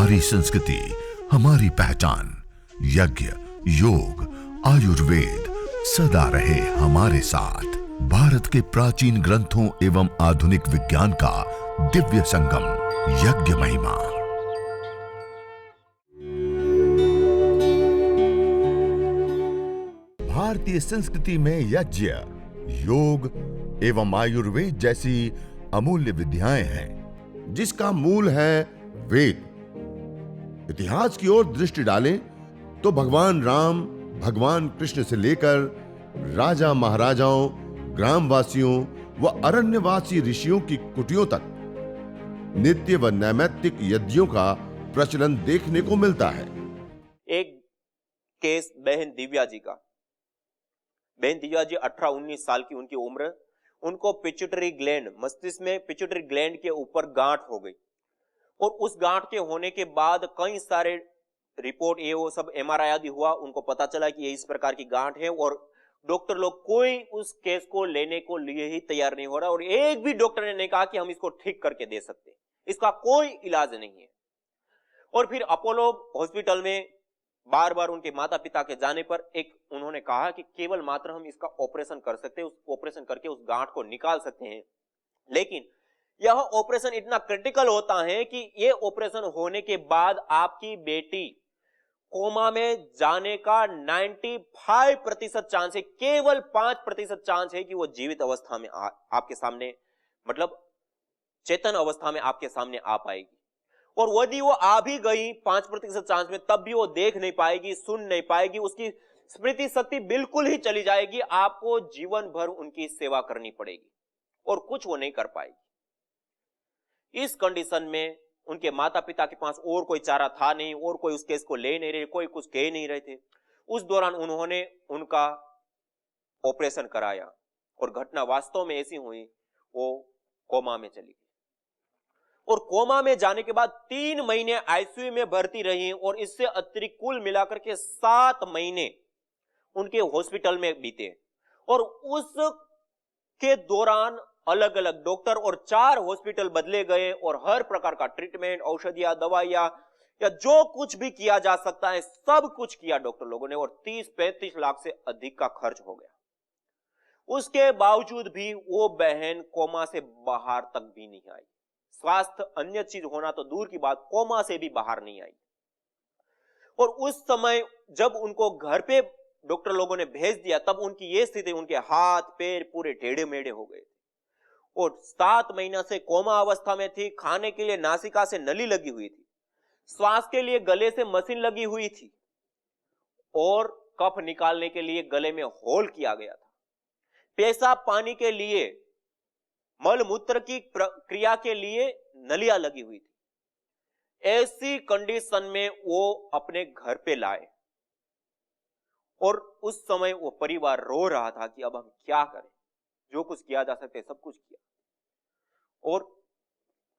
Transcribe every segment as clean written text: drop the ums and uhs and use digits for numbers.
हमारी संस्कृति, हमारी पहचान। यज्ञ, योग, आयुर्वेद सदा रहे हमारे साथ। भारत के प्राचीन ग्रंथों एवं आधुनिक विज्ञान का दिव्य संगम, यज्ञ महिमा। भारतीय संस्कृति में यज्ञ, योग एवं आयुर्वेद जैसी अमूल्य विद्याएं हैं, जिसका मूल है वेद। इतिहास की ओर दृष्टि डालें तो भगवान राम, भगवान कृष्ण से लेकर राजा महाराजाओं, ग्रामवासियों व अरण्यवासी ऋषियों की कुटियों तक नित्य व नैमित्तिक यज्ञों का प्रचलन देखने को मिलता है। एक केस बहन दिव्या जी का। बहन दिव्या जी 18-19 साल की उनकी उम्र। उनको पिट्यूटरी ग्लैंड, मस्तिष्क में पिट्यूटरी ग्लैंड के ऊपर गांठ हो गई और उस गांठ के होने के बाद कई सारे रिपोर्ट ये वो सब एमआरआई आदि हुआ। उनको पता चला कि ये इस प्रकार की गांठ है और डॉक्टर लोग कोई उस केस को लेने को लिए ही तैयार नहीं हो रहा और एक भी डॉक्टर ने नहीं कहा कि हम इसको ठीक करके दे सकते, इसका कोई इलाज नहीं है। और फिर अपोलो हॉस्पिटल में बार बार उनके माता पिता के जाने पर एक उन्होंने कहा कि केवल मात्र हम इसका ऑपरेशन कर सकते हैं, उस ऑपरेशन करके उस गांठ को निकाल सकते हैं। लेकिन यह ऑपरेशन इतना क्रिटिकल होता है कि यह ऑपरेशन होने के बाद आपकी बेटी कोमा में जाने का 95% चांस है, केवल 5% चांस है कि वो जीवित अवस्था में आपके सामने, मतलब चेतन अवस्था में आपके सामने आ पाएगी। और यदि वो आ भी गई 5% चांस में, तब भी वो देख नहीं पाएगी, सुन नहीं पाएगी, उसकी स्मृति शक्ति बिल्कुल ही चली जाएगी। आपको जीवन भर उनकी सेवा करनी पड़ेगी और कुछ वो नहीं कर पाएगी। इस कंडीशन में उनके माता पिता के पास और कोई चारा था नहीं और कोई उस केस को ले नहीं रहे, कोई कुछ कह नहीं रहे थे। उस दौरान उन्होंने उनका ऑपरेशन कराया और घटना वास्तव में ऐसी हुई, वो कोमा में चली गई और कोमा में जाने के बाद 3 महीने आईसीयू में भर्ती रही और इससे अतिरिक्त कुल मिलाकर के 7 महीने उनके हॉस्पिटल में बीते। और उस के दौरान अलग अलग डॉक्टर और 4 हॉस्पिटल बदले गए और हर प्रकार का ट्रीटमेंट, औषधियां, दवाइयां या जो कुछ भी किया जा सकता है सब कुछ किया डॉक्टर लोगों ने और 30-35 लाख से अधिक का खर्च हो गया। उसके बावजूद भी वो बहन कोमा से बाहर तक भी नहीं आई। स्वास्थ्य अन्य चीज होना तो दूर की बात, कोमा से भी बाहर नहीं आई। और उस समय जब उनको घर पे डॉक्टर लोगों ने भेज दिया, तब उनकी ये स्थिति, उनके हाथ पैर पूरे टेढ़े मेढ़े हो गए और 7 महीना से कोमा अवस्था में थी। खाने के लिए नासिका से नली लगी हुई थी, श्वास के लिए गले से मशीन लगी हुई थी और कफ निकालने के लिए गले में होल किया गया था। पेशाब पानी के लिए, मल मूत्र की क्रिया के लिए नलियां लगी हुई थी। ऐसी कंडीशन में वो अपने घर पे लाए और उस समय वो परिवार रो रहा था कि अब हम क्या करें, जो कुछ किया जा सकते सब कुछ किया। और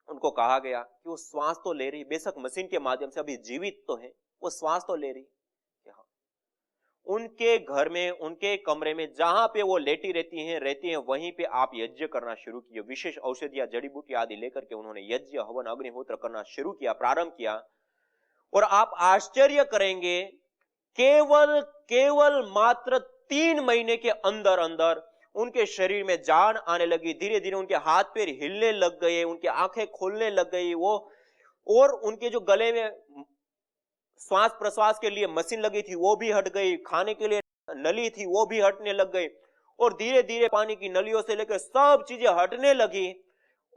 उनको कहा गया कि वो श्वास तो ले रही, बेशक मशीन के माध्यम से, अभी जीवित तो है, वो श्वास तो ले रही। उनके घर में, उनके कमरे में जहां पे वो लेटी रहती हैं वहीं पे आप यज्ञ करना शुरू किए। विशेष औषधियां, जड़ी बूटी आदि लेकर के उन्होंने यज्ञ, हवन, अग्निहोत्र करना शुरू किया, प्रारंभ किया। और आप आश्चर्य करेंगे, केवल मात्र 3 महीने के अंदर अंदर उनके शरीर में जान आने लगी। धीरे धीरे उनके हाथ पैर हिलने लग गए, उनकी आंखें खोलने लग गई वो, और उनके जो गले में श्वास प्रश्वास के लिए मशीन लगी थी वो भी हट गई, खाने के लिए नली थी वो भी हटने लग गई और धीरे धीरे पानी की नलियों से लेकर सब चीजें हटने लगी।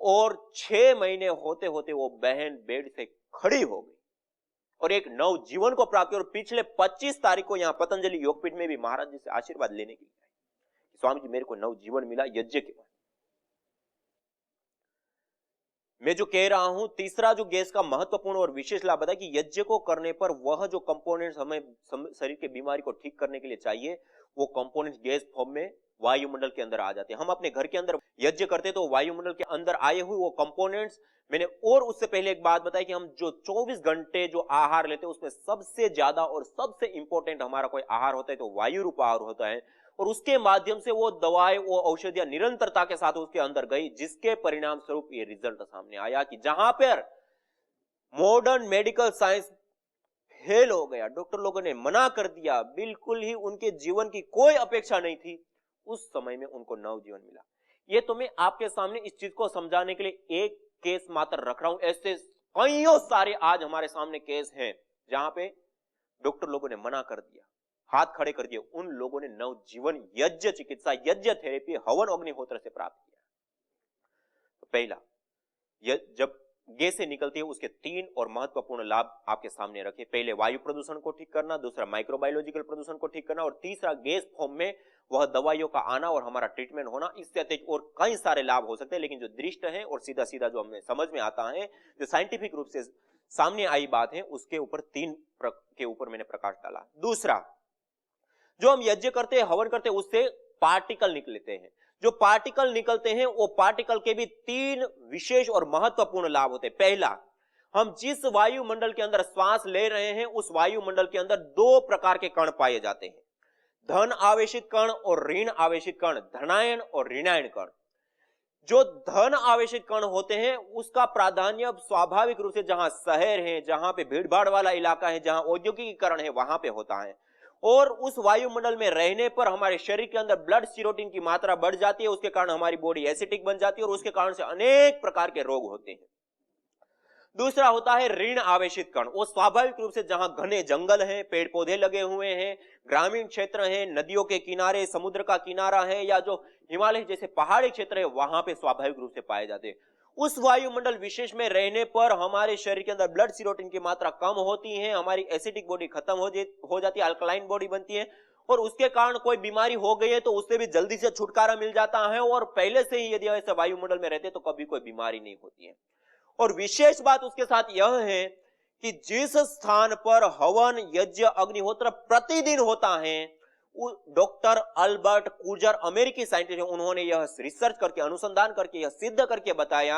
और 6 महीने होते होते वो बहन बेड से खड़ी हो गई और एक नव जीवन को प्राप्त किया। और पिछले 25 तारीख को यहाँ पतंजलि योगपीठ में भी महाराज जी से आशीर्वाद लेने के लिए आए, स्वामी जी मेरे को नव जीवन मिला यज्ञ के बाद। मैं जो कह रहा हूं, तीसरा जो गैस का महत्वपूर्ण और विशेष लाभ है कि यज्ञ को करने पर वह जो कंपोनेंट्स हमें शरीर की बीमारी को ठीक करने के लिए चाहिए, वो कंपोनेंट्स गैस फॉर्म में वायुमंडल के अंदर आ जाते हैं। हम अपने घर के अंदर यज्ञ करते तो वायुमंडल के अंदर आए हुए वो कंपोनेंट्स, मैंने और उससे पहले एक बात बताई कि हम जो 24 घंटे जो आहार लेते हैं उसमें सबसे ज्यादा और सबसे इंपॉर्टेंट हमारा कोई आहार होता है तो वायु रूप आहार होता है। और उसके माध्यम से वो दवाएं, वो औषधियां निरंतरता के साथ उसके अंदर गई, जिसके परिणाम स्वरूप ये रिजल्ट सामने आया कि जहां पर मॉडर्न मेडिकल साइंस फेल हो गया, डॉक्टर लोगों ने मना कर दिया, बिल्कुल ही उनके जीवन की कोई अपेक्षा नहीं थी, उस समय में उनको नवजीवन मिला। ये तो मैं आपके सामने इस चीज को समझाने के लिए एक केस मात्र रख रहा हूं, ऐसे कईयों सारे आज हमारे सामने केस हैं जहां पे डॉक्टर लोगों ने मना कर दिया, हाथ खड़े कर दिए, उन लोगों ने नवजीवन यज्ञ चिकित्सा, यज्ञ थेरेपी, हवन अग्निहोत्र से प्राप्त किया। तो पहला, जब गैस से निकलती है उसके 3 और महत्वपूर्ण लाभ आपके सामने रखे। पहले वायु प्रदूषण को ठीक करना, दूसरा माइक्रोबायोलॉजिकल प्रदूषण को ठीक करना, और तीसरा गैस फॉर्म में वह दवाइयों का आना और हमारा ट्रीटमेंट होना। इससे अतिरिक्त और कई सारे लाभ हो सकते हैं, लेकिन जो दृष्ट है और सीधा सीधा जो हमें समझ में आता है, जो साइंटिफिक रूप से सामने आई बात है, उसके ऊपर 3 के ऊपर मैंने प्रकाश डाला। दूसरा, जो हम यज्ञ करते हैं, हवन करते हैं, उससे पार्टिकल निकलते हैं। जो पार्टिकल निकलते हैं वो पार्टिकल के भी 3 विशेष और महत्वपूर्ण लाभ होते हैं। पहला, हम जिस वायुमंडल के अंदर श्वास ले रहे हैं उस वायुमंडल के अंदर 2 प्रकार के कण पाए जाते हैं, धन आवेशित कण और ऋण आवेशित कण, धनायन और ऋणायन कण। जो धन आवेशित कण होते हैं उसका प्राधान्य स्वाभाविक रूप से जहां शहर है, जहां पे भीड़ भाड़ वाला इलाका है, जहां औद्योगिकीकरण है, वहां पे होता है। और उस वायुमंडल में रहने पर हमारे शरीर के अंदर ब्लड सीरोटिन की मात्रा बढ़ जाती है, उसके कारण हमारी बॉडी एसिडिक बन जाती है और उसके कारण से अनेक प्रकार के रोग होते हैं। दूसरा होता है ऋण आवेशित कण। वो स्वाभाविक रूप से जहां घने जंगल हैं, पेड़ पौधे लगे हुए हैं, ग्रामीण क्षेत्र हैं, नदियों के किनारे, समुद्र का किनारा है, या जो हिमालय जैसे पहाड़ी क्षेत्र है, वहां पे स्वाभाविक रूप से पाए जाते हैं। उस वायुमंडल विशेष में रहने पर हमारे शरीर के अंदर ब्लड सीरोटिन की मात्रा कम होती है, हमारी एसिडिक बॉडी खत्म हो जाती है, अल्कलाइन बॉडी बनती है, और उसके कारण कोई बीमारी हो गई है तो उससे भी जल्दी से छुटकारा मिल जाता है, और पहले से ही यदि ऐसे वायुमंडल में रहते तो कभी कोई बीमारी नहीं होती है। और विशेष बात उसके साथ यह है कि जिस स्थान पर हवन, यज्ञ, अग्निहोत्र प्रतिदिन होता है, डॉक्टर अल्बर्ट कूजर अमेरिकी साइंटिस्ट हैं, उन्होंने यह रिसर्च करके, अनुसंधान करके यह सिद्ध करके बताया,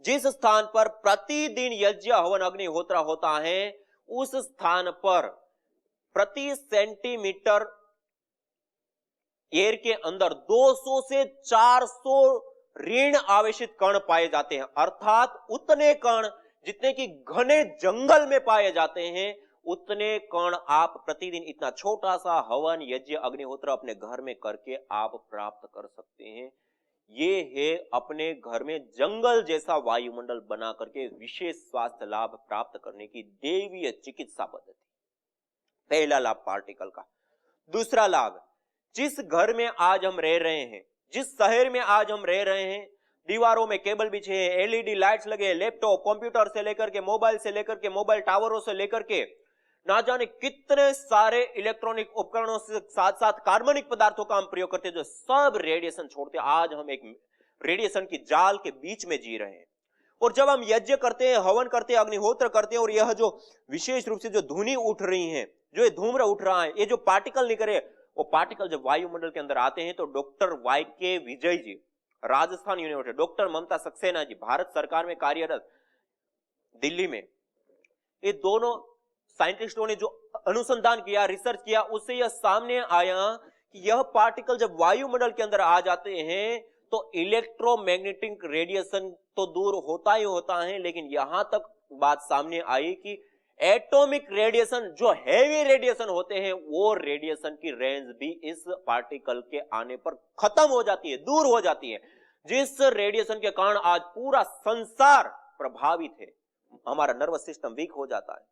जिस स्थान पर प्रतिदिन यज्ञ, हवन, अग्निहोत्र होता है उस स्थान पर प्रति सेंटीमीटर एयर के अंदर 200 से 400 ऋण आवेशित कण पाए जाते हैं। अर्थात उतने कण जितने कि घने जंगल में पाए जाते हैं, उतने कण आप प्रतिदिन इतना छोटा सा हवन, यज्ञ, अग्निहोत्र अपने घर में करके आप प्राप्त कर सकते हैं। ये है अपने घर में जंगल जैसा वायुमंडल बना करके विशेष स्वास्थ्य लाभ प्राप्त करने की दैवीय चिकित्सा पद्धति। पहला लाभ पार्टिकल का। दूसरा लाभ, जिस घर में आज हम रह रहे हैं, जिस शहर में आज हम रह रहे हैं, दीवारों में केबल बिछे हैं, एलईडी लाइट्स लगे, लैपटॉप, कंप्यूटर से लेकर के मोबाइल से लेकर के मोबाइल टावरों से लेकर के ना जाने कितने सारे इलेक्ट्रॉनिक उपकरणों से साथ साथ कार्बनिक पदार्थों का हम प्रयोग करते हैं, जो सब रेडिएशन छोड़ते हैं। आज हम एक रेडिएशन की जाल के बीच में जी रहे हैं। और जब हम यज्ञ करते हैं, हवन करते हैं, अग्निहोत्र करते हैं, और यह जो विशेष रूप से जो धुनी उठ रही है, जो ये धूम्र उठ रहा है, ये जो पार्टिकल निकले, वो पार्टिकल जब वायुमंडल के अंदर आते हैं तो डॉक्टर वाई के विजय जी, राजस्थान यूनिवर्सिटी, डॉक्टर ममता सक्सेना जी, भारत सरकार में कार्यरत दिल्ली में, ये दोनों साइंटिस्टों ने जो अनुसंधान किया, रिसर्च किया, उससे यह सामने आया कि यह पार्टिकल जब वायुमंडल के अंदर आ जाते हैं तो इलेक्ट्रोमैग्नेटिक रेडिएशन तो दूर होता ही होता है, लेकिन यहां तक बात सामने आई कि एटॉमिक रेडिएशन, जो हैवी रेडिएशन होते हैं, वो रेडिएशन की रेंज भी इस पार्टिकल के आने पर खत्म हो जाती है, दूर हो जाती है, जिस रेडिएशन के कारण आज पूरा संसार प्रभावित है। हमारा नर्वस सिस्टम वीक हो जाता है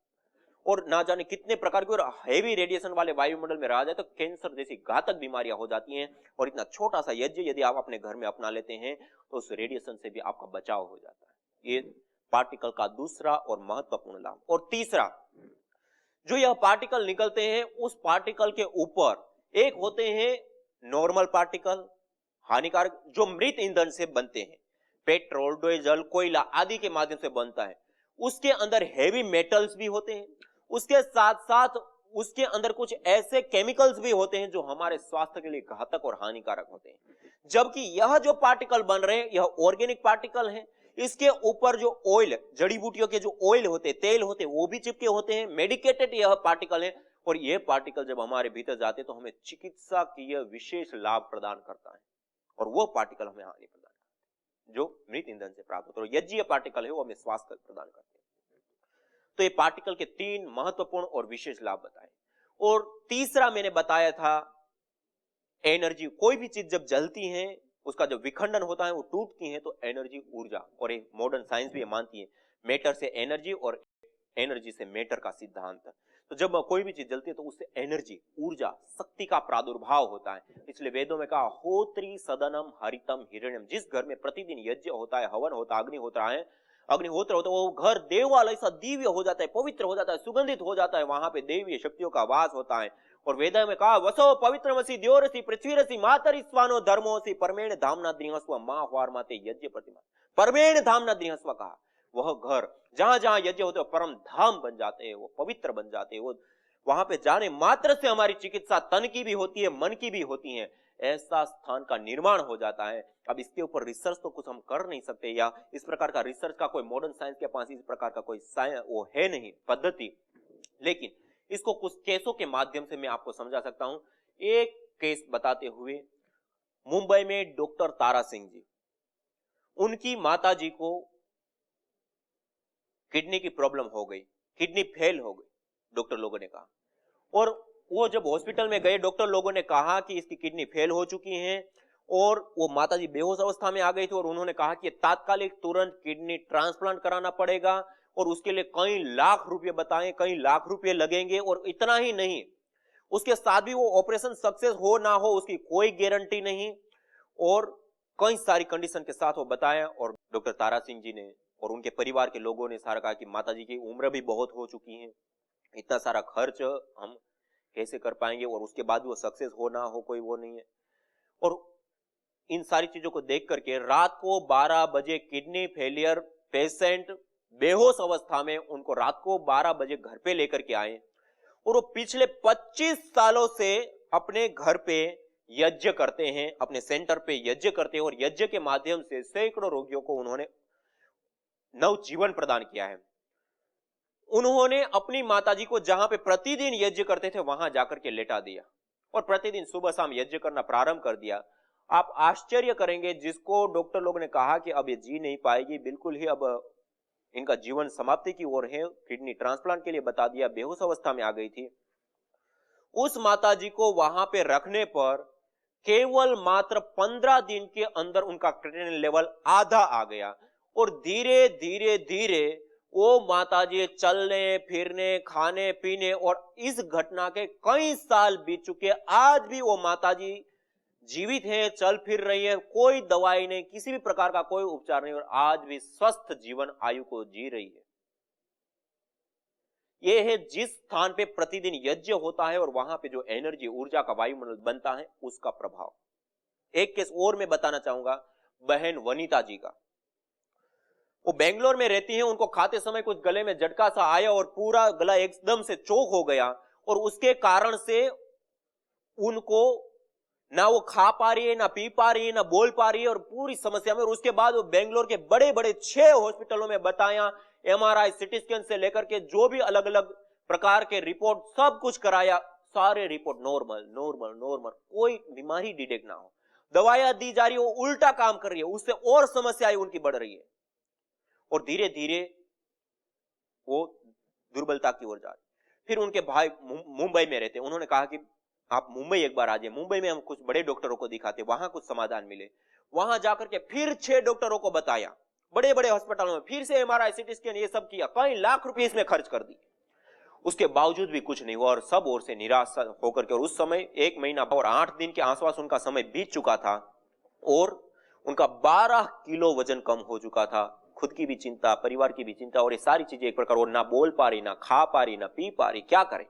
और ना जाने कितने प्रकार के, और हैवी रेडिएशन वाले वायुमंडल में रहा जाए तो कैंसर जैसी घातक बीमारियां हो जाती हैं। और इतना छोटा सा यज्ञ यदि आप अपने घर में अपना लेते हैं तो उस रेडिएशन से भी आपका बचाव हो जाता है। ये पार्टिकल का दूसरा और महत्वपूर्ण लाभ। और तीसरा, जो यह पार्टिकल निकलते हैं, उस पार्टिकल के ऊपर एक होते हैं नॉर्मल पार्टिकल, हानिकारक, जो मृत ईंधन से बनते हैं, पेट्रोल, डीजल, कोयला आदि के माध्यम से बनता है। उसके अंदर हैवी मेटल्स भी होते हैं, उसके साथ साथ उसके अंदर कुछ ऐसे केमिकल्स भी होते हैं जो हमारे स्वास्थ्य के लिए घातक और हानिकारक होते हैं। जबकि यह जो पार्टिकल बन रहे हैं, यह ऑर्गेनिक पार्टिकल है। इसके ऊपर जो ऑयल, जड़ी बूटियों के जो ऑयल होते, तेल होते, वो भी चिपके होते हैं। मेडिकेटेड यह पार्टिकल है, और यह पार्टिकल जब हमारे भीतर जाते तो हमें चिकित्सा की यह विशेष लाभ प्रदान करता है, और वो पार्टिकल हमें हानि प्रदान करता है जो मृत ईंधन से प्राप्त होता है। और यज्ञीय पार्टिकल है, वो हमें स्वास्थ्य प्रदान करते हैं। तो ये पार्टिकल के 3 महत्वपूर्ण और विशेष लाभ बताए। और तीसरा मैंने बताया था एनर्जी। कोई भी चीज जब जलती है उसका जो विखंडन होता है वो टूटती है, तो एनर्जी ऊर्जा, और एक मॉडर्न साइंस भी ये मानती है मैटर से एनर्जी और एनर्जी से मैटर का सिद्धांत। तो जब कोई भी चीज जलती है तो उससे एनर्जी, ऊर्जा, शक्ति का प्रादुर्भाव होता है। इसलिए वेदों में कहा होत्री सदनम हरितम हिरण्यम। जिस घर में प्रतिदिन यज्ञ होता है, हवन होता है, अग्निहोत्र होता है, वो घर देवालय सा दिव्य हो जाता है, पवित्र हो जाता है, सुगंधित हो जाता है। वहां पे देवीय शक्तियों का वास होता है। और वेदा में कहा वसो पवित्रमसि द्योरसि पृथ्वीरसि मातरि स्वानो धर्मोसि परमेण धामना द्रिहस्व मां हवार माते यज्ञ प्रतिमा। परमेण धामना द्रिहस्व कहा वह घर जहां जहां यज्ञ होते हैं परम धाम बन जाते हैं, वो पवित्र बन जाते हैं। वो वहां पे जाने मात्र से हमारी चिकित्सा तन की भी होती है, मन की भी होती है। ऐसा स्थान का निर्माण हो जाता है। अब इसके ऊपर रिसर्च तो कुछ हम कर नहीं सकते, या इस प्रकार का रिसर्च का कोई मॉडर्न साइंस के पास इस प्रकार का कोई वो है नहीं पद्धति, लेकिन इसको कुछ केसों के माध्यम से मैं आपको समझा सकता हूं। एक केस बताते हुए, मुंबई में डॉक्टर तारा सिंह जी, उनकी माता जी को किडनी की प्रॉब्लम हो गई, किडनी फेल हो गई, डॉक्टर लोगों ने कहा। और वो जब हॉस्पिटल में गए, डॉक्टर लोगों ने कहा कि इसकी किडनी फेल हो चुकी है, और वो माताजी बेहोश अवस्था में आ गई थी, और उन्होंने कहा कि तात्कालिक तुरंत किडनी ट्रांसप्लांट कराना पड़ेगा, और उसके लिए कई लाख रुपए बताएं, कई लाख रुपए लगेंगे। और इतना ही नहीं, उसके साथ भी वो ऑपरेशन सक्सेस हो ना हो उसकी कोई गारंटी नहीं, और कई सारी कंडीशन के साथ वो बताया। और डॉक्टर तारा सिंह जी ने और उनके परिवार के लोगों ने सारा कहा कि माताजी की उम्र भी बहुत हो चुकी है, इतना सारा खर्च हम कैसे कर पाएंगे, और उसके बाद भी वो सक्सेस हो ना हो कोई वो नहीं है। और इन सारी चीजों को देख करके रात को 12 बजे किडनी फेलियर पेशेंट बेहोश अवस्था में उनको रात को 12 बजे घर पे लेकर के आए, और वो पिछले 25 सालों से अपने घर पे यज्ञ करते हैं, अपने सेंटर पे यज्ञ करते हैं, और यज्ञ के माध्यम से सैकड़ों रोगियों को उन्होंने नवजीवन प्रदान किया है। उन्होंने अपनी माताजी को जहां पे प्रतिदिन यज्ञ करते थे वहां जाकर के लेटा दिया, और प्रतिदिन सुबह शाम यज्ञ करना प्रारंभ कर दिया। आप आश्चर्य करेंगे, जिसको डॉक्टर लोग ने कहा कि अब ये जी नहीं पाएगी, बिल्कुल ही अब इनका जीवन समाप्ति की ओर है, किडनी ट्रांसप्लांट के लिए बता दिया, बेहोश अवस्था में आ गई थी। उस माताजी को वहां पे रखने पर केवल मात्र 15 दिन के अंदर उनका क्रिएटिनिन लेवल आधा आ गया, और धीरे धीरे धीरे वो माताजी चलने फिरने, खाने पीने, और इस घटना के कई साल बीत चुके, आज भी वो माताजी जीवित है, चल फिर रही है, कोई दवाई नहीं, किसी भी प्रकार का कोई उपचार नहीं, और आज भी स्वस्थ जीवन आयु को जी रही है। यह है जिस स्थान पे प्रतिदिन यज्ञ होता है और वहां पे जो एनर्जी, ऊर्जा का वायुमंडल बनता है, उसका प्रभाव। एक केस और मैं बताना चाहूंगा, बहन वनिता जी का। वो बेंगलोर में रहती हैं, उनको खाते समय कुछ गले में झटका सा आया और पूरा गला एकदम से चोक हो गया, और उसके कारण से उनको ना वो खा पा रही है, ना पी पा रही है, ना बोल पा रही है, और पूरी समस्या में। और उसके बाद वो बेंगलोर के बड़े बड़े 6 हॉस्पिटलों में बताया, एमआरआई, सिटी स्कैन से लेकर के जो भी अलग अलग प्रकार के रिपोर्ट सब कुछ कराया, सारे रिपोर्ट नॉर्मल नॉर्मल नॉर्मल, कोई बीमारी डिटेक्ट ना हो। दवाइयां दी जा रही है, वो उल्टा काम कर रही है, उससे और समस्याएं उनकी बढ़ रही है, और धीरे धीरे वो दुर्बलता की ओर जा रही। फिर उनके भाई मुंबई में रहते, उन्होंने कहा कि आप मुंबई एक बार आ जाइए, मुंबई में हम कुछ बड़े डॉक्टरों को दिखाते, वहां कुछ समाधान मिले। वहां जाकर के फिर 6 डॉक्टरों को बताया, बड़े बड़े अस्पतालों में, फिर से एमआरआई, सिटी स्कैन, ये सब किया, कई लाख रुपए इसमें खर्च कर दिए, उसके बावजूद भी कुछ नहीं हुआ, और सब ओर से निराश होकर के। और उस समय 1 महीना और 8 दिन के आसपास उनका समय बीत चुका था, और उनका 12 किलो वजन कम हो चुका था। खुद की भी चिंता, परिवार की भी चिंता, और ये सारी चीजें एक प्रकार, वो ना बोल पा रही, ना खा पा रही, ना पी पा रही, क्या करे,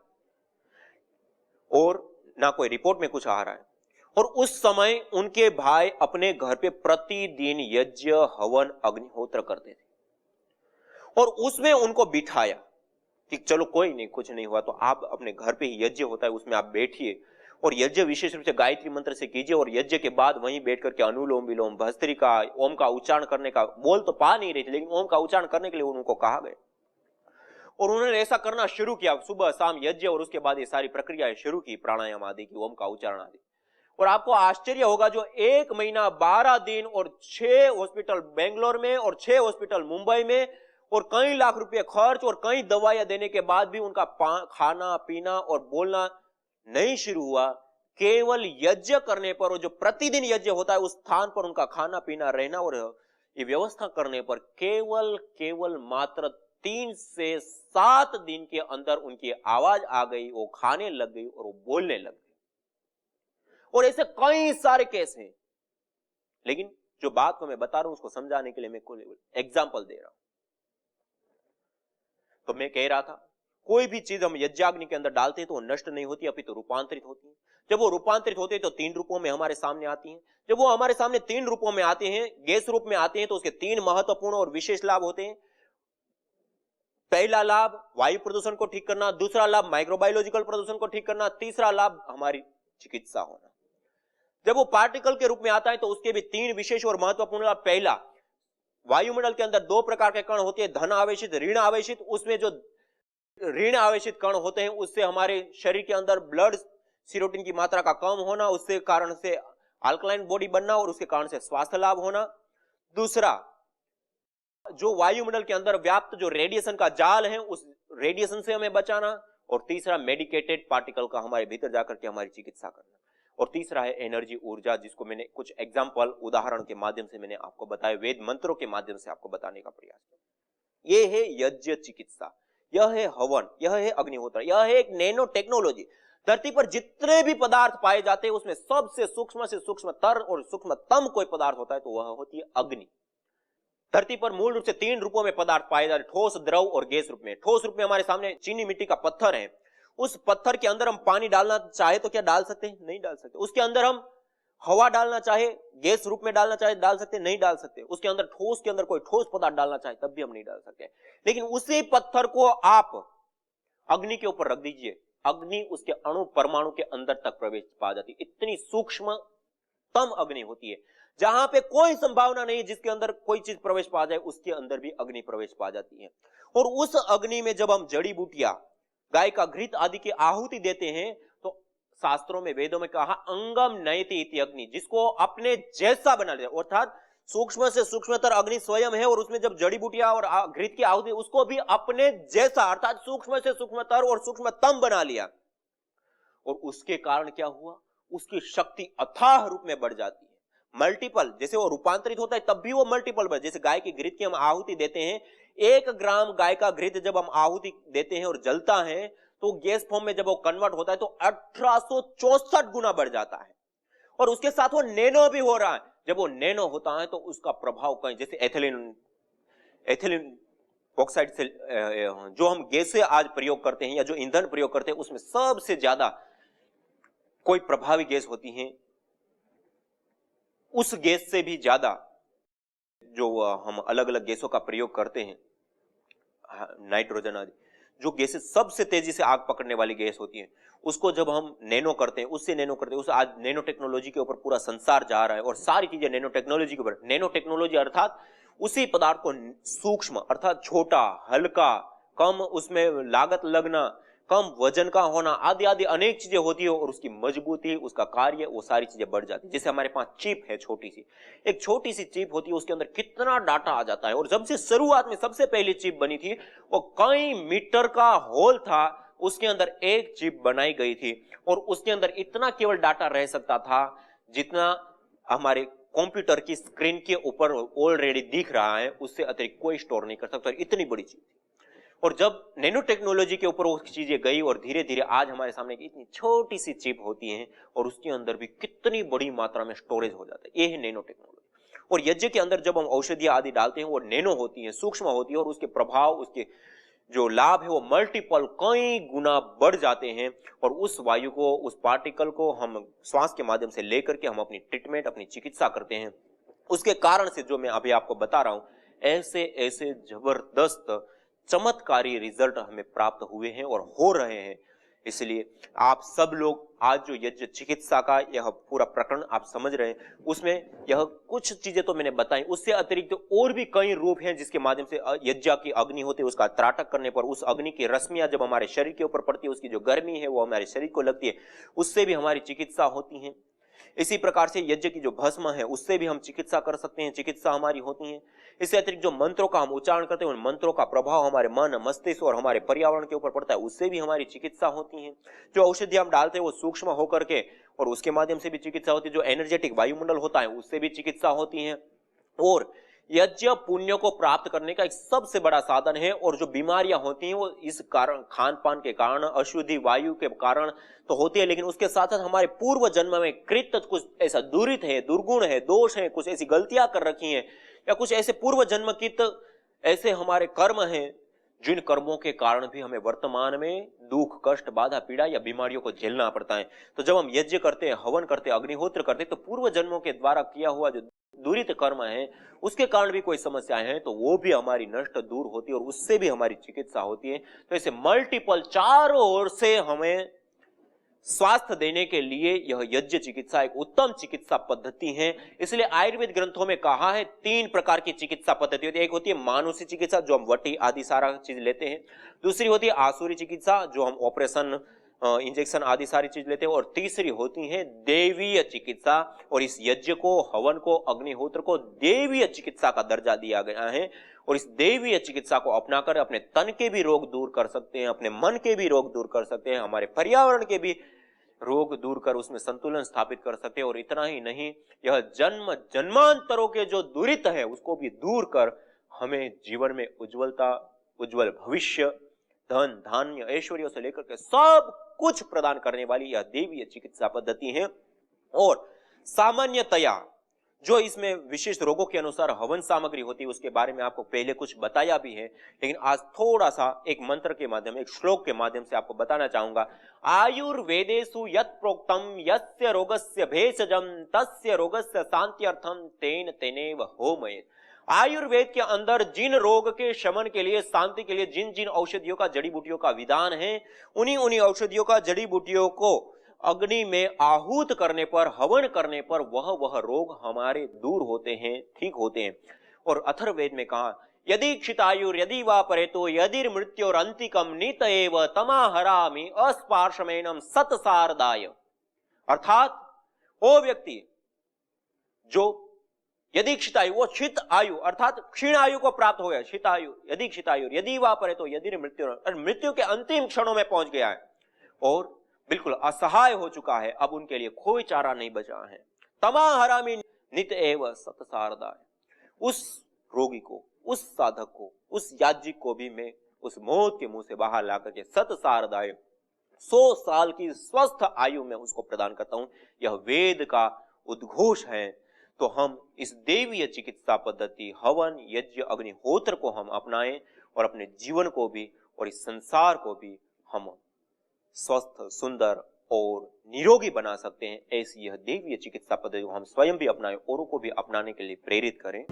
और ना कोई रिपोर्ट में कुछ आ रहा है। और उस समय उनके भाई अपने घर पे प्रतिदिन यज्ञ, हवन, अग्निहोत्र करते थे, और उसमें उनको बिठाया कि चलो कोई नहीं, कुछ नहीं हुआ तो आप अपने घर पे ही यज्ञ होता है, उसमें आप बैठिए, और यज्ञ विशेष रूप से गायत्री मंत्र से कीजिए, और यज्ञ के बाद वहीं बैठ करके अनुलोम विलोम, भस्त्रिका, ओम का उच्चारण करने का, बोल तो पा नहीं रही थी, लेकिन ओम का उच्चारण करने के लिए उनको कहा गया, और उन्होंने ऐसा करना शुरू किया, सुबह शाम यज्ञ, और उसके बाद ये सारी प्रक्रियाएं शुरू की, प्राणायाम आदि की, ओम का उच्चारण आदि। और आपको आश्चर्य होगा, जो 1 महीना 12 दिन और 6 हॉस्पिटल बेंगलोर में और 6 हॉस्पिटल मुंबई में, और कई लाख रुपए खर्च और कई दवाइयां देने के बाद भी उनका खाना पीना और बोलना नहीं शुरू हुआ। केवल यज्ञ करने पर, और जो प्रतिदिन यज्ञ होता है उस स्थान पर उनका खाना पीना रहना और ये व्यवस्था करने पर केवल मात्र 3 से 7 दिन के अंदर उनकी आवाज आ गई, वो खाने लग गई और वो बोलने लग गई। और ऐसे कई सारे केस हैं, लेकिन जो बात को मैं बता रहा हूं उसको समझाने के लिए मैं कोई एग्जाम्पल दे रहा हूं। तो मैं कह रहा था, कोई भी चीज हम यज्ञाग्नि के अंदर डालते हैं तो वो नष्ट नहीं होती, अपितु रूपांतरित होती है। जब वो रूपांतरित होते हैं तो 3 रूपों में हमारे सामने आती हैं। जब वो हमारे सामने 3 रूपों में आते हैं, गैस रूप में आते हैं, तो उसके 3 महत्वपूर्ण और विशेष लाभ होते हैं। पहला लाभ वायु प्रदूषण को ठीक करना, दूसरा लाभ माइक्रोबायोलॉजिकल प्रदूषण को ठीक करना, तीसरा लाभ हमारी चिकित्सा होना। जब वो पार्टिकल के रूप में आता है तो उसके भी 3 विशेष और महत्वपूर्ण लाभ। पहला, वायुमंडल के अंदर 2 प्रकार के कण होते हैं, धन आवेशित, ऋण आवेशित। उसमें जो ऋण आवेशित कण होते हैं उससे हमारे शरीर के अंदर ब्लड सीरोटिन की मात्रा का कम होना, उससे कारण से अल्कलाइन बॉडी बनना और उसके कारण से स्वास्थ्य लाभ होना। दूसरा, जो वायुमंडल के अंदर व्याप्त जो रेडिएशन का जाल है उस रेडिएशन से हमें बचाना। और तीसरा, मेडिकेटेड पार्टिकल का हमारे भीतर जाकर के हमारी चिकित्सा करना। और तीसरा है एनर्जी, ऊर्जा, जिसको मैंने कुछ एग्जाम्पल उदाहरण के माध्यम से मैंने आपको बताया, वेद मंत्रों के माध्यम से आपको बताने का प्रयास किया। ये है यज्ञ चिकित्सा, यह है हवन, यह है अग्निहोत्र, यह है एक नैनो टेक्नोलॉजी। धरती पर जितने भी पदार्थ पाए जाते हैं उसमें सबसे सूक्ष्मतर और सूक्ष्मतम कोई पदार्थ होता है तो वह होती है अग्नि। धरती पर मूल रूप से 3 रूपों में पदार्थ पाए जाते हैं, ठोस, द्रव और गैस रूप में। ठोस रूप में हमारे सामने चीनी मिट्टी का पत्थर है, उस पत्थर के अंदर हम पानी डालना चाहे तो क्या डाल सकते हैं? नहीं डाल सकते। उसके अंदर हम हवा डालना चाहे, गैस रूप में डालना चाहे डाल सकते? नहीं डाल सकते। उसके अंदर ठोस के अंदर कोई ठोस पदार्थ डालना चाहे तब भी हम नहीं डाल सकते। लेकिन उसी पत्थर को आप अग्नि के ऊपर रख दीजिए, अग्नि उसके अणु परमाणु के अंदर तक प्रवेश पा जाती है। इतनी सूक्ष्मतम अग्नि होती है, जहां पे कोई संभावना नहीं जिसके अंदर कोई चीज प्रवेश पा जाए, उसके अंदर भी अग्नि प्रवेश पा जाती है। और उस अग्नि में जब हम जड़ी बूटियां, गाय का घृत आदि की आहुति देते हैं तो शास्त्रों में, वेदों में कहा अंगम नयति इति अग्नि, जिसको अपने जैसा बना लिया। अर्थात सूक्ष्म से सूक्ष्मतर अग्नि स्वयं है और उसमें जब जड़ी बूटियां और घृत की आहुति, उसको भी अपने जैसा अर्थात सूक्ष्म से सूक्ष्मतर और सूक्ष्मतम बना लिया। और उसके कारण क्या हुआ? उसकी शक्ति अथाह रूप में बढ़ जाती है, मल्टीपल। जैसे वो रूपांतरित होता है तब भी वो मल्टीपल बढ़। जैसे गाय की घृत की हम आहुति देते हैं, 1 ग्राम गाय का घृत जब हम आहुति देते हैं और जलता है तो गैस फॉर्म में जब वो कन्वर्ट होता है तो 1864 गुना बढ़ जाता है। और उसके साथ वो नैनो भी हो रहा है। जब वो नैनो होता है तो उसका प्रभाव कहीं, जैसे एथिलीन ऑक्साइड से जो हम गैसें आज प्रयोग करते हैं या जो ईंधन प्रयोग करते हैं, उसमें सबसे ज्यादा कोई प्रभावी गैस होती है, उस गैस से भी ज्यादा जो हम अलग अलग गैसों का प्रयोग करते हैं, नाइट्रोजन आदि, जो गैसें सबसे तेजी से आग पकड़ने वाली गैस होती है, उसको जब हम नैनो करते हैं, उससे नैनो करते हैं, उस आज नैनो टेक्नोलॉजी के ऊपर पूरा संसार जा रहा है और सारी चीजें नैनो टेक्नोलॉजी के ऊपर। नैनो टेक्नोलॉजी अर्थात उसी पदार्थ को सूक्ष्म अर्थात छोटा, हल्का, कम उसमें लागत लगना, कम वजन का होना, आदि आदि अनेक चीजें होती है और उसकी मजबूती, उसका कार्य, वो सारी चीजें बढ़ जाती है। जैसे हमारे पास चिप है, छोटी सी, एक छोटी सी चिप होती है, उसके अंदर कितना डाटा आ जाता है। और जब से शुरुआत में सबसे पहली चिप बनी थी वो कई मीटर का होल था, उसके अंदर एक चिप बनाई गई थी और उसके अंदर इतना केवल डाटा रह सकता था जितना हमारे कंप्यूटर की स्क्रीन के ऊपर ऑलरेडी दिख रहा है, उससे अतिरिक्त कोई स्टोर नहीं कर सकता। इतनी बड़ी चीज थी। और जब नैनो टेक्नोलॉजी के ऊपर वो चीजें गई और धीरे धीरे आज हमारे सामने इतनी छोटी सी चिप होती है और उसके अंदर भी कितनी बड़ी मात्रा में स्टोरेज हो जाता है, ये है नैनो टेक्नोलॉजी। और यज्ञ के अंदर जब हम औषधियां आदि डालते हैं वो नैनो होती है, सूक्ष्म होती है और उसके प्रभाव, उसके जो लाभ है वो मल्टीपल कई गुना बढ़ जाते हैं। और उस वायु को, उस पार्टिकल को हम श्वास के माध्यम से लेकर के हम अपनी ट्रीटमेंट, अपनी चिकित्सा करते हैं। उसके कारण से जो मैं अभी आपको बता रहा हूं, ऐसे ऐसे जबरदस्त चमत्कारी रिजल्ट हमें प्राप्त हुए हैं और हो रहे हैं। इसलिए आप सब लोग आज जो यज्ञ चिकित्सा का यह पूरा प्रकरण आप समझ रहे हैं, उसमें यह कुछ चीजें तो मैंने बताई, उससे अतिरिक्त और भी कई रूप हैं जिसके माध्यम से यज्ञ की अग्नि होती है, उसका त्राटक करने पर उस अग्नि की रश्मियां जब हमारे शरीर के ऊपर पड़ती है, उसकी जो गर्मी है वो हमारे शरीर को लगती है, उससे भी हमारी चिकित्सा होती है। इसी प्रकार से यज्ञ की जो भस्म है उससे भी हम चिकित्सा कर सकते हैं, चिकित्सा हमारी होती है। इससे अतिरिक्त जो मंत्रों का हम उच्चारण करते हैं, उन मंत्रों का प्रभाव हमारे मन, मस्तिष्क और हमारे पर्यावरण के ऊपर पड़ता है, उससे भी हमारी चिकित्सा होती है। जो औषधि हम डालते हैं वो सूक्ष्म होकर के और उसके माध्यम से भी चिकित्सा होती है। जो एनर्जेटिक वायुमंडल होता है उससे भी चिकित्सा होती है। और यज्ञ पुण्य को प्राप्त करने का एक सबसे बड़ा साधन है। और जो बीमारियां होती हैं वो इस कारण, खान पान के कारण, अशुद्धि वायु के कारण तो होती है, लेकिन उसके साथ साथ हमारे पूर्व जन्म में कृत कुछ ऐसा दुरित है, दुर्गुण है, दोष है, कुछ ऐसी गलतियां कर रखी हैं, या कुछ ऐसे पूर्व जन्म की ऐसे हमारे कर्म हैं जिन कर्मों के कारण भी हमें वर्तमान में दुख, कष्ट, बाधा, पीड़ा या बीमारियों को झेलना पड़ता है। तो जब हम यज्ञ करते हैं, हवन करते हैं, अग्निहोत्र करते हैं, तो पूर्व जन्मों के द्वारा किया हुआ जो दुरित कर्म है उसके कारण भी कोई समस्याएं हैं तो वो भी हमारी नष्ट दूर होती है और उससे भी हमारी चिकित्सा होती है। तो ऐसे मल्टीपल चारों ओर से हमें स्वास्थ्य देने के लिए यह यज्ञ चिकित्सा एक उत्तम चिकित्सा पद्धति है। इसलिए आयुर्वेद ग्रंथों में कहा है 3 प्रकार की चिकित्सा पद्धति होती है। एक होती है मानुषी चिकित्सा, जो हम वटी आदि सारा चीज लेते हैं। दूसरी होती है आसुरी चिकित्सा, जो हम ऑपरेशन, इंजेक्शन आदि सारी चीज लेते हैं। और तीसरी होती है देवीय चिकित्सा। और इस यज्ञ को, हवन को, अग्निहोत्र को देवीय चिकित्सा का दर्जा दिया गया है। और इस देवीय चिकित्सा को अपनाकर अपने तन के भी रोग दूर कर सकते हैं, अपने मन के भी रोग दूर कर सकते हैं, हमारे पर्यावरण के भी रोग दूर कर उसमें संतुलन स्थापित कर सकते हैं। और इतना ही नहीं, यह जन्म जन्मांतरों के जो दुरित है उसको भी दूर कर हमें जीवन में उज्जवलता, उज्जवल भविष्य, धन, धान्य, ऐश्वर्य से लेकर के सब कुछ प्रदान करने वाली यह देवीय चिकित्सा पद्धति है। और सामान्यतया जो इसमें विशिष्ट रोगों के अनुसार हवन सामग्री होती है उसके बारे में आपको पहले कुछ बताया भी है, लेकिन आज थोड़ा सा एक मंत्र के माध्यम, एक श्लोक के माध्यम से आपको बताना चाहूंगा। आयुर्वेदेषु यत् प्रोक्तम यस्य रोगस्य भेषजम तस्य रोगस्य शांत्यर्थम तेन तेनेव होमयेत्। आयुर्वेद के अंदर जिन रोग के शमन के लिए, शांति के लिए जिन जिन औषधियों का, जड़ी बूटियों का विधान है, उन्हीं औषधियों का, जड़ी बूटियों को अग्नि में आहूत करने पर, हवन करने पर वह रोग हमारे दूर होते हैं, ठीक होते हैं। और अथर्ववेद में कहा यदि क्षितायुर यदि वा परेतो यदि मृत्योर अंतिकम नित एव तमाहरामि अस्पार्शमेनम सतसारदाय। अर्थात वो व्यक्ति जो यदि क्षितायु, वो क्षित आयु अर्थात क्षीण आयु को प्राप्त हो गया, क्षितायु यदि क्षितायु यदि वा परेतो यदि मृत्यु के अंतिम क्षणों में पहुंच गया है और बिल्कुल असहाय हो चुका है, अब उनके लिए कोई चारा नहीं बचा है। तमाहरामि नित एव सतसारदाय। उस रोगी को, उस साधक को, उस याज्ञिक को भी मैं उस मौत के मुंह से बाहर ला करके सतसारदाय 100 साल की स्वस्थ आयु में उसको प्रदान करता हूं। यह वेद का उद्घोष है। तो हम इस देवीय चिकित्सा पद्धति, हवन, यज्ञ, अग्निहोत्र को हम अपनाएं और अपने जीवन को भी और इस संसार को भी हम स्वस्थ, सुंदर और निरोगी बना सकते हैं। ऐसी यह देवीय चिकित्सा पद्धति को हम स्वयं भी अपनाएं, औरों को भी अपनाने के लिए प्रेरित करें।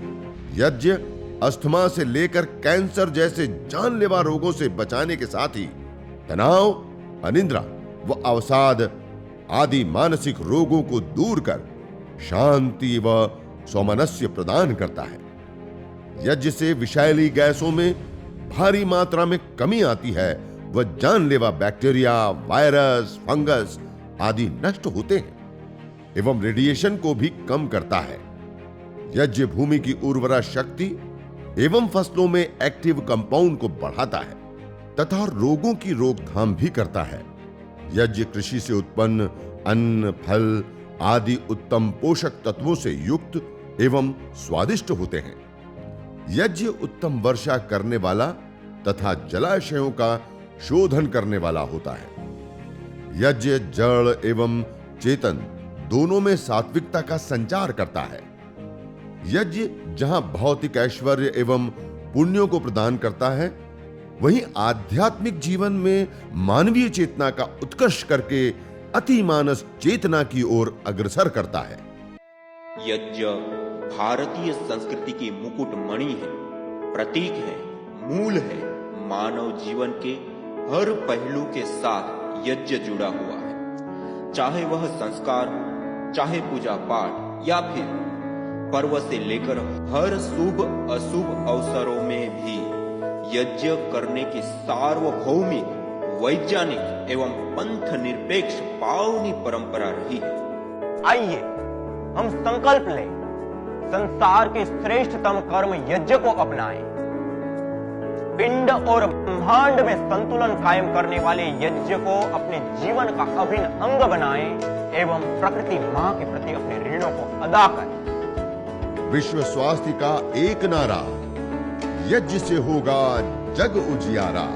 यज्ञ अस्थमा से लेकर कैंसर जैसे जानलेवा रोगों से बचाने के साथ ही तनाव, अनिद्रा व अवसाद आदि मानसिक रोगों को दूर कर शांति व सौमनस्य प्रदान करता है। यज्ञ से विषैली गैसों में भारी मात्रा में कमी आती है व जानलेवा बैक्टीरिया, वायरस, फंगस आदि नष्ट होते हैं एवं रेडिएशन को भी कम करता है। यज्ञ भूमि की उर्वरा शक्ति एवं फसलों में एक्टिव कंपाउंड को बढ़ाता है तथा रोगों की रोकथाम भी करता है। यज्ञ कृषि से उत्पन्न अन्न, फल आदि उत्तम पोषक तत्वों से युक्त एवं स्वादिष्ट होते हैं। यज्ञ उत्तम वर्षा करने वाला तथा जलाशयों का शोधन करने वाला होता है। यज्ञ जड़ एवं चेतन दोनों में सात्विकता का संचार करता है। यज्ञ जहां भौतिक ऐश्वर्य एवं पुण्यों को प्रदान करता है, वहीं आध्यात्मिक जीवन में मानवीय चेतना का उत्कर्ष करके अतिमानस चेतना की ओर अग्रसर करता है। यज्ञ भारतीय संस्कृति की मुकुट मणि है, प्रतीक है, मूल है। मानव जीवन के हर पहलू के साथ यज्ञ जुड़ा हुआ है, चाहे वह संस्कार हो, चाहे पूजा पाठ या फिर पर्व से लेकर हर शुभ अशुभ अवसरों में भी यज्ञ करने की सार्वभौमिक, वैज्ञानिक एवं पंथ निरपेक्ष पावनी परंपरा रही है। आइए हम संकल्प लें, संसार के श्रेष्ठतम कर्म यज्ञ को अपनाएं। पिंड और ब्रह्मांड में संतुलन कायम करने वाले यज्ञ को अपने जीवन का अभिन्न अंग बनाएं एवं प्रकृति मां के प्रति अपने ऋणों को अदा करें। विश्व स्वास्थ्य का एक नारा, यज्ञ से होगा जग उजियारा।